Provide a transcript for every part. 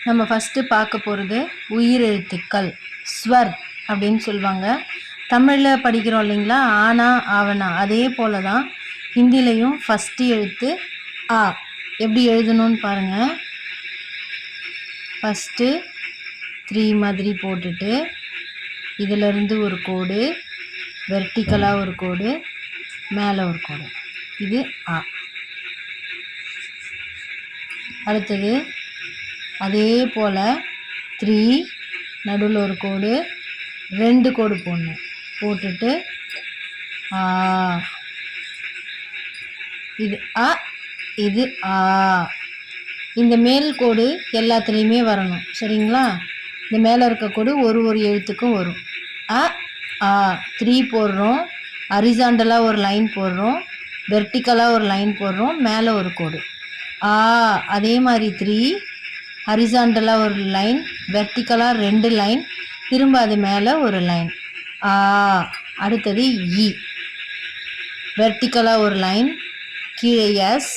நம்ம ஃபஸ்ட்டு பார்க்க போகிறது உயிரெழுத்துக்கள், ஸ்வர் அப்படின்னு சொல்லுவாங்க. தமிழில் படிக்கிறோம் இல்லைங்களா, ஆனா ஆவனா, அதே போல தான் ஹிந்திலையும் ஃபஸ்ட்டு எழுத்து ஆ. எப்படி எழுதணும்னு பாருங்கள். ஃபஸ்ட்டு 3 மாதிரி போட்டுட்டு இதிலிருந்து ஒரு கோடு, வெர்டிக்கலாக ஒரு கோடு, மேலே ஒரு கோடு. இது ஆ. அடுத்தது அதே போல் 3 நடுவில் ஒரு கோடு, 2 கோடு போடணும். போட்டுட்டு ஆ. இது அ, இது ஆ. இந்த மேல் கோடு எல்லாத்துலேயுமே வரணும், சரிங்களா? இந்த மேலே இருக்க கோடு ஒரு எழுத்துக்கும் வரும். அ ஆ 3 போடுறோம், ஹரிசாண்டலாக ஒரு லைன் போடுறோம், வெர்டிக்கலாக ஒரு லைன் போடுறோம், மேலே ஒரு கோடு. ஆ அதே மாதிரி 3 ஹரிசாண்டலாக ஒரு லைன், வெர்டிக்கலாக 2 லைன், திரும்ப அது மேலே ஒரு லைன். ஆ. அடுத்தது இ, வெர்டிக்கலாக ஒரு லைன், கீழே எஸ்,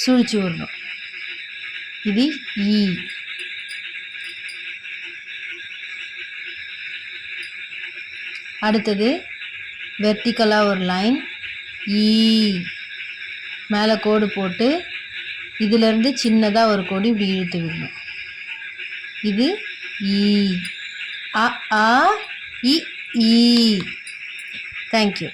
சுழிச்சு விடணும். இது இ. அடுத்தது வெர்டிக்கலாக ஒரு லைன், ஈ, மேலே கோடு போட்டு இதிலேருந்து சின்னதாக ஒரு கோடு இப்படி இழுத்து விடணும். இது ஈ. அ ஆ இ ஈ. தேங்க்யூ.